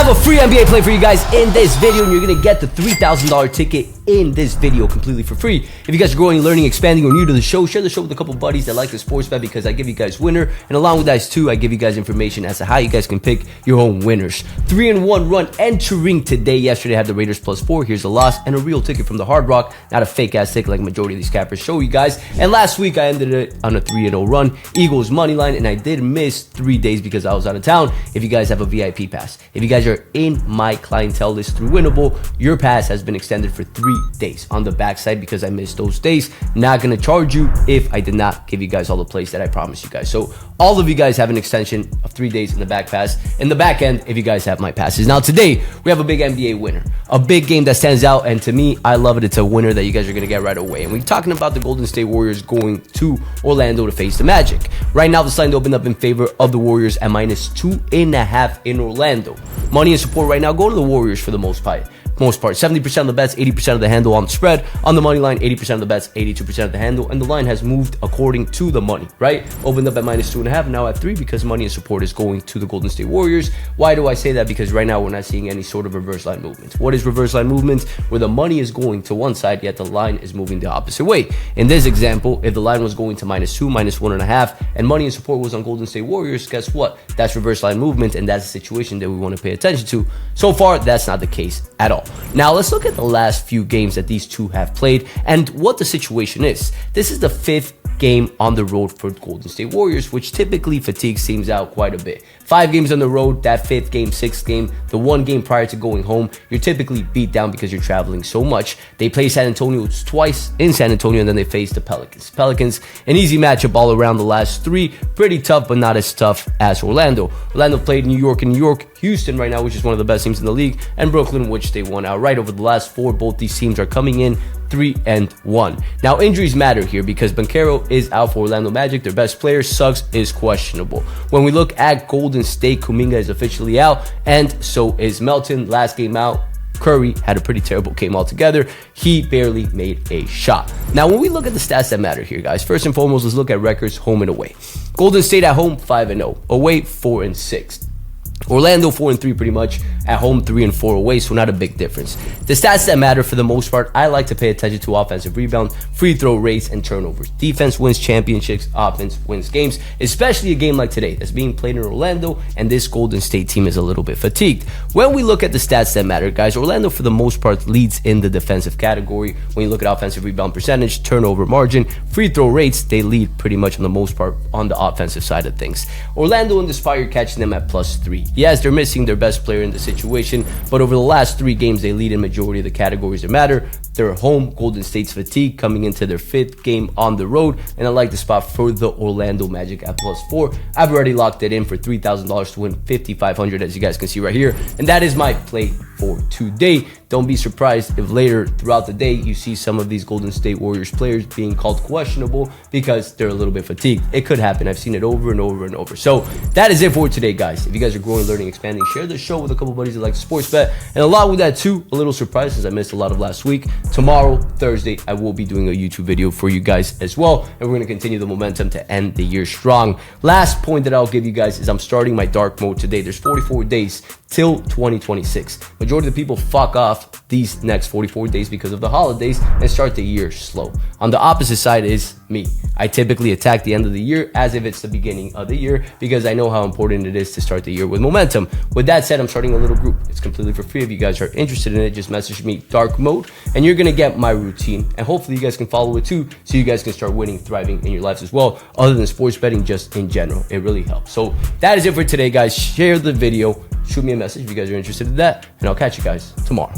have a free NBA play for you guys in this video, and you're going to get the $3,000 ticket in this video completely for free. If you guys are growing, learning, expanding, or new to the show, share the show with a couple buddies that like the sports bet, because I give you guys winner, and along with that too, I give you guys information as to how you guys can pick your own winners. 3-1 run entering today. Yesterday I had the Raiders +4. Here's a loss and a real ticket from the Hard Rock, not a fake ass ticket like majority of these cappers show you guys. And last week I ended it on a 3-0 run, Eagles money line, and I did miss 3 days because I was out of town. If you guys have a VIP pass, if you guys are in my clientele list through Winnable, your pass has been extended for 3 days on the backside because I missed those days. Not gonna charge you if I did not give you guys all the plays that I promised you guys. So all of you guys have an extension of 3 days in the back pass, in the back end, if you guys have my passes. Now today we have a big NBA winner, a big game that stands out, and to me, I love it. It's a winner that you guys are gonna get right away. And we're talking about the Golden State Warriors going to Orlando to face the Magic. Right now, this line opened up in favor of the Warriors at -2.5 in Orlando. Money and support right now go to the Warriors for the most part. 70% of the bets, 80% of the handle on the spread. On the money line, 80% of the bets, 82% of the handle, and the line has moved according to the money, right? Opened up at -2.5, now at 3, because money and support is going to the Golden State Warriors. Why do I say that? Because right now we're not seeing any sort of reverse line movement. What is reverse line movement? Where the money is going to one side, yet the line is moving the opposite way. In this example, if the line was going to -2, -1.5, and money and support was on Golden State Warriors, guess what? That's reverse line movement, and that's a situation that we want to pay attention to. So far, that's not the case at all. Now, let's look at the last few games that these two have played and what the situation is. This is the 5th game on the road for Golden State Warriors, which typically fatigue seems out quite a bit. 5 games on the road, that 5th game, 6th game, the 1 game prior to going home, you're typically beat down because you're traveling so much. They play San Antonio twice in San Antonio, and then they face the Pelicans. Pelicans, an easy matchup all around the last 3. Pretty tough, but not as tough as Orlando. Orlando played New York and New York. Houston right now, which is one of the best teams in the league, and Brooklyn, which they won outright. Over the last 4, both these teams are coming in 3-1. Now, injuries matter here because Banchero is out for Orlando Magic. Their best player, Suggs, is questionable. When we look at Golden State, Kuminga is officially out, and so is Melton. Last game out, Curry had a pretty terrible game altogether. He barely made a shot. Now, when we look at the stats that matter here, guys, first and foremost, let's look at records home and away. Golden State at home, 5-0. Away, 4-6. Orlando 4-3 pretty much, at home 3-4 away, so not a big difference. The stats that matter for the most part, I like to pay attention to offensive rebound, free throw rates, and turnovers. Defense wins championships, offense wins games, especially a game like today that's being played in Orlando, and this Golden State team is a little bit fatigued. When we look at the stats that matter, guys, Orlando for the most part leads in the defensive category. When you look at offensive rebound percentage, turnover margin, free throw rates, they lead pretty much on the most part on the offensive side of things. Orlando and the Spire catching them at +3. Yes, they're missing their best player in the situation, but over the last 3 games, they lead in majority of the categories that matter. They're home. Golden State's fatigue coming into their 5th game on the road, and I like the spot for the Orlando Magic at +4. I've already locked it in for $3,000 to win $5,500, as you guys can see right here, and that is my play for today. Don't be surprised if later throughout the day you see some of these Golden State Warriors players being called questionable because they're a little bit fatigued. It could happen. I've seen it over and over and over. So that is it for today, guys. If you guys are growing, learning, expanding, share the show with a couple buddies that like sports bet. And along with that too, a little surprise since I missed a lot of last week. Tomorrow, Thursday, I will be doing a YouTube video for you guys as well, and we're going to continue the momentum to end the year strong. Last point that I'll give you guys is I'm starting my dark mode today. There's 44 days till 2026. Majority of the people fuck off these next 44 days because of the holidays and start the year slow. On the opposite side is me. I typically attack the end of the year as if it's the beginning of the year because I know how important it is to start the year with momentum. With that said, I'm starting a little group. It's completely for free. If you guys are interested in it, just message me dark mode and you're gonna get my routine, and hopefully you guys can follow it too so you guys can start winning, thriving in your lives as well, other than sports betting, just in general. It really helps. So that is it for today, guys. Share the video, shoot me a message if you guys are interested in that, and I'll catch you guys tomorrow.